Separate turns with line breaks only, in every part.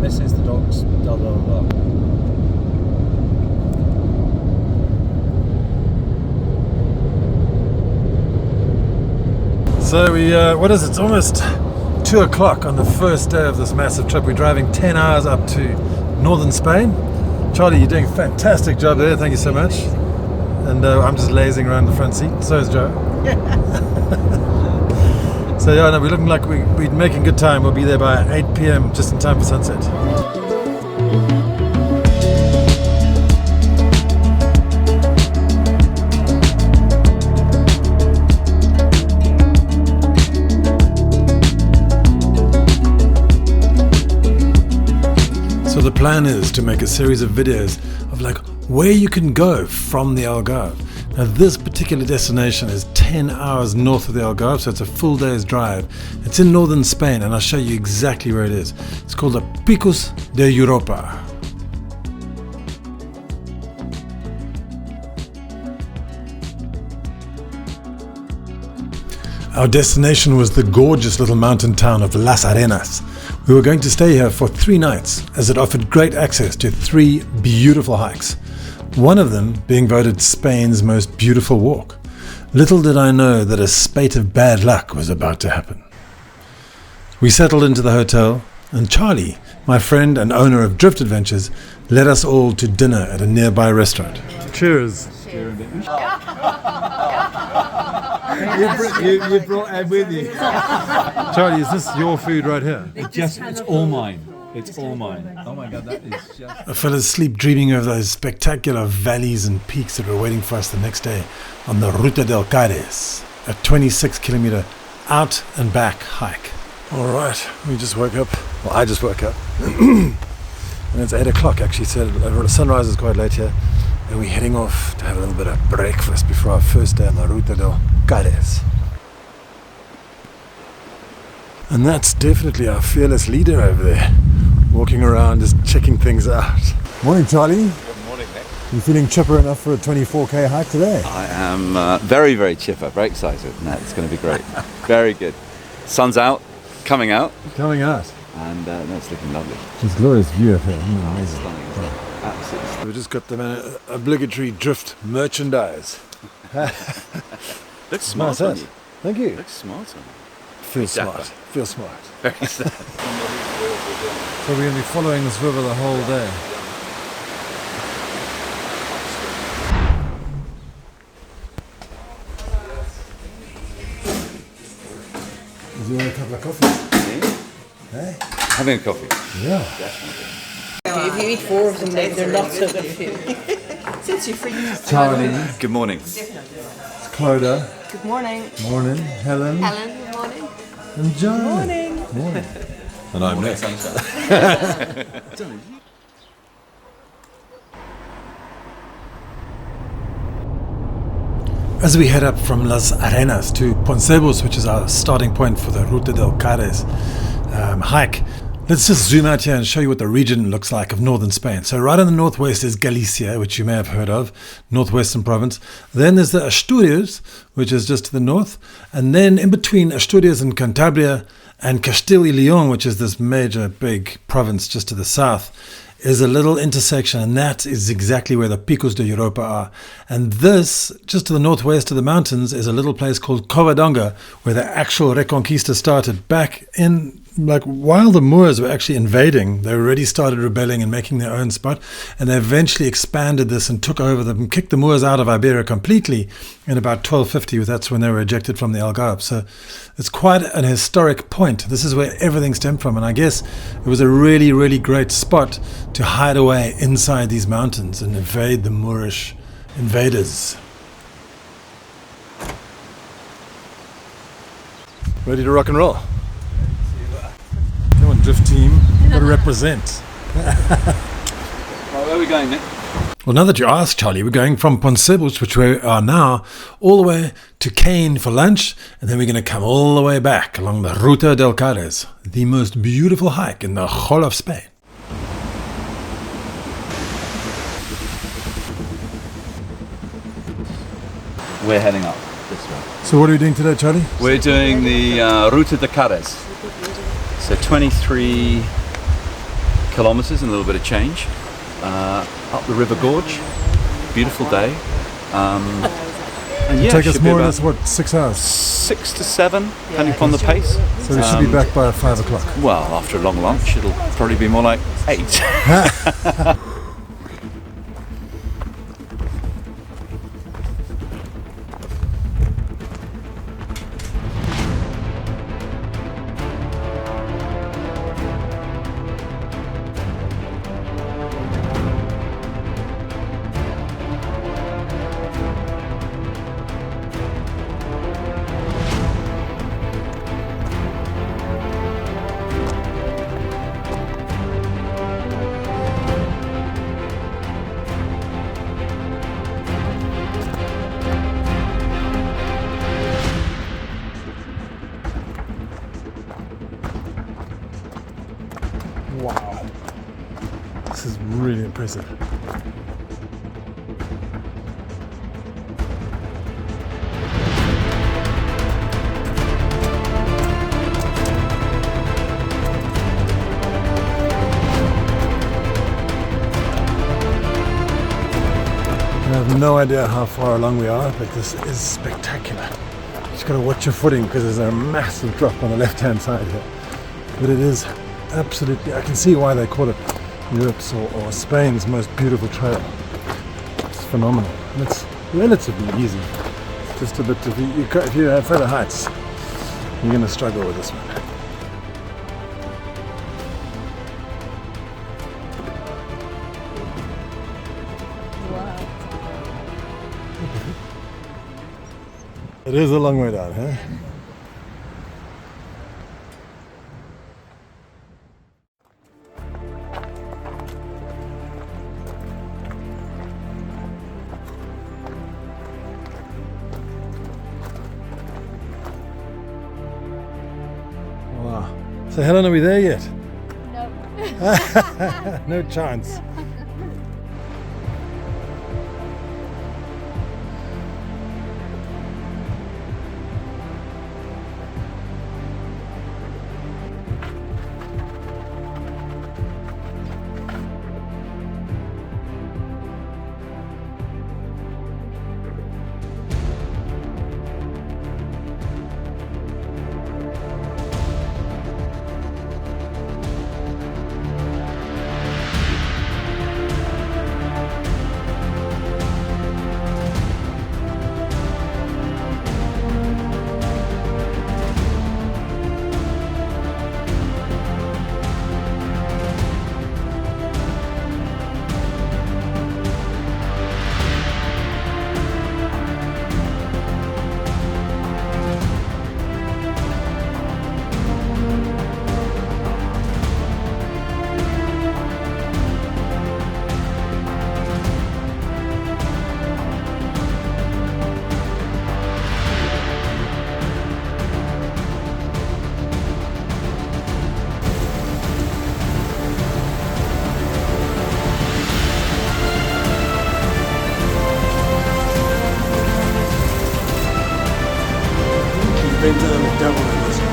this is the docks, blah blah blah.
So we, what is it? It's almost 2 o'clock on the first day of this massive trip. We're driving 10 hours up to northern Spain. Charlie, you're doing a fantastic job there. Thank you so much. And I'm just lazing around the front seat. So is Joe. So yeah, no, we're looking like we're making good time. We'll be there by 8 p.m. just in time for sunset. So the plan is to make a series of videos of like where you can go from the Algarve. Now this particular destination is 10 hours north of the Algarve, so it's a full day's drive. It's in northern Spain and I'll show you exactly where it is. It's called the Picos de Europa. Our destination was the gorgeous little mountain town of Las Arenas. We were going to stay here for 3 nights as it offered great access to 3 beautiful hikes. One of them being voted Spain's most beautiful walk. Little did I know that a spate of bad luck was about to happen. We settled into the hotel and Charlie, my friend and owner of Drift Adventures, led us all to dinner at a nearby restaurant. Cheers.
You brought Ed with you.
Charlie, is this your food right here?
It's all mine. It's all mine. Oh my god, that is just...
I fell asleep dreaming of those spectacular valleys and peaks that were waiting for us the next day on the Ruta del Cares, a 26-kilometer out and back hike. All right, we just woke up. Well, I just woke up. And it's 8 o'clock actually, so the sunrise is quite late here. And we're heading off to have a little bit of breakfast before our first day on the Ruta del Cares. And that's definitely our fearless leader over there, walking around just checking things out. Morning, Charlie.
Good morning, Nick.
You feeling chipper enough for a 24k hike today?
I am very, very chipper, very excited. No, it's going to be great. Very good. Sun's out, coming out.
Coming out.
And no, it's looking lovely.
It's a glorious view of it.
It's stunning, isn't it? Absolutely stunning.
We've just got the obligatory drift merchandise.
Looks smart on you.
Thank you.
Looks smart on you.
Feels
Dapper.
smart. Feels smart.
Very sad.
So we're going to be following this river the whole day. Do you want a couple of coffee? Hey?
Having a coffee.
Yeah.
If you eat 4 of them, they're not so good for you. Since you're free.
Charlie.
Good morning.
It's Clodagh.
Good morning.
Morning. Helen.
Helen, good morning.
And John.
Morning.
Morning. And I'm Nick. As we head up from Las Arenas to Poncebos, which is our starting point for the Ruta del Cares hike, let's just zoom out here and show you what the region looks like of northern Spain. So right in the northwest is Galicia, which you may have heard of, northwestern province. Then there's the Asturias, which is just to the north. And then in between Asturias and Cantabria and Castile y Leon, which is this major big province just to the south, is a little intersection, and that is exactly where the Picos de Europa are. And this, just to the northwest of the mountains, is a little place called Covadonga, where the actual Reconquista started back in, like, while the Moors were actually invading. They already started rebelling and making their own spot, and they eventually expanded this and took over them and kicked the Moors out of Iberia completely in about 1250. That's when they were ejected from the Algarve. So it's quite an historic point. This is where everything stemmed from, and I guess it was a really, really great spot to hide away inside these mountains and evade the Moorish invaders. Ready to rock and roll? Come on, drift team, got to represent.
Right, where are we going, Nick?
Well, now that you asked, Charlie, we're going from Poncebos, which we are now, all the way to Caen for lunch, and then we're going to come all the way back along the Ruta del Cares, the most beautiful hike in the whole of Spain.
We're heading up this way.
So what are we doing today, Charlie?
We're doing the Ruta de Cares. So 23 kilometers and a little bit of change up the river gorge. Beautiful day. And yeah,
Take
it
us
should be
more or
about
less, what, 6 hours?
6 to 7, depending upon the pace.
So we should be back by 5 o'clock.
Well, after a long lunch, it'll probably be more like 8.
Wow. This is really impressive. I have no idea how far along we are, but this is spectacular. Just gotta watch your footing because there's a massive drop on the left-hand side here. But it is absolutely, I can see why they call it Europe's or Spain's most beautiful trail. It's phenomenal. And it's relatively easy. It's just a bit, if you have further heights, you're gonna struggle with this one. It is a long way down, huh? Wow. So Helen, are we there yet?
No.
No chance. Been to the devil in this one.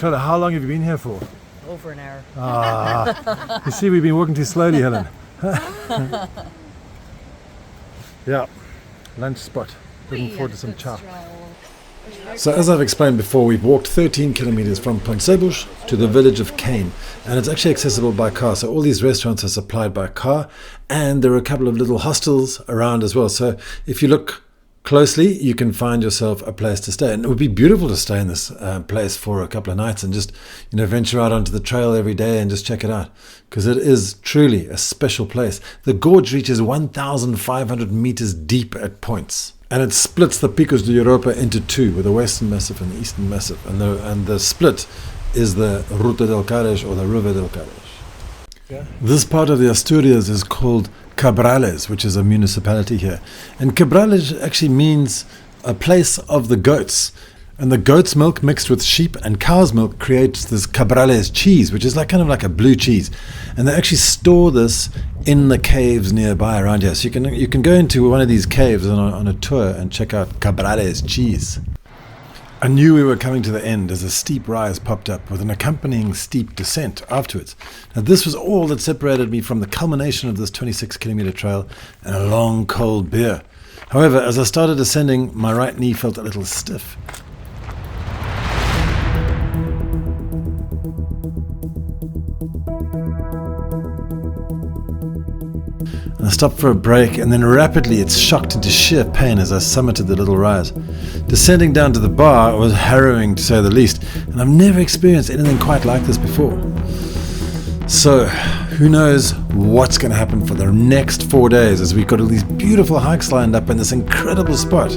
Carla, how long have you been here for?
Over an hour.
Ah, you see, we've been walking too slowly, Helen. Yeah, lunch spot. Looking forward to some chow. So as I've explained before, we've walked 13 kilometers from Pontsebush to the village of Cain, and it's actually accessible by car. So all these restaurants are supplied by car, and there are a couple of little hostels around as well. So if you look closely, you can find yourself a place to stay, and it would be beautiful to stay in this place for a couple of nights and just, you know, venture out onto the trail every day and just check it out, because it is truly a special place. The gorge reaches 1,500 meters deep at points, And it splits the Picos de Europa into two, with the Western Massif and the Eastern Massif. And the split is the Ruta del Carres or the River del Carres. Yeah. This part of the Asturias is called Cabrales, which is a municipality here. And Cabrales actually means a place of the goats. And the goat's milk mixed with sheep and cow's milk creates this Cabrales cheese, which is kind of like a blue cheese. And they actually store this in the caves nearby around here. So you can go into one of these caves on a tour and check out Cabrales cheese. I knew we were coming to the end as a steep rise popped up with an accompanying steep descent afterwards. Now this was all that separated me from the culmination of this 26-kilometer trail and a long cold beer. However, as I started ascending, my right knee felt a little stiff. I stopped for a break, and then rapidly it's shocked into sheer pain as I summited the little rise. Descending down to the bar was harrowing, to say the least, and I've never experienced anything quite like this before. So, who knows what's going to happen for the next 4 days, as we've got all these beautiful hikes lined up in this incredible spot.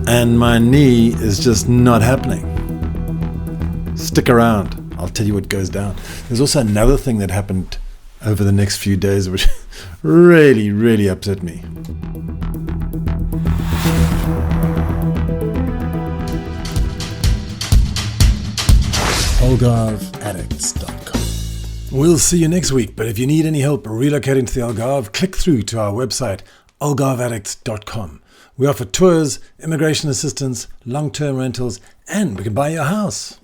And my knee is just not happening. Stick around, I'll tell you what goes down. There's also another thing that happened over the next few days which really, really upset me. AlgarveAddicts.com. We'll see you next week, but if you need any help relocating to the Algarve, click through to our website, AlgarveAddicts.com. We offer tours, immigration assistance, long-term rentals, and we can buy you a house.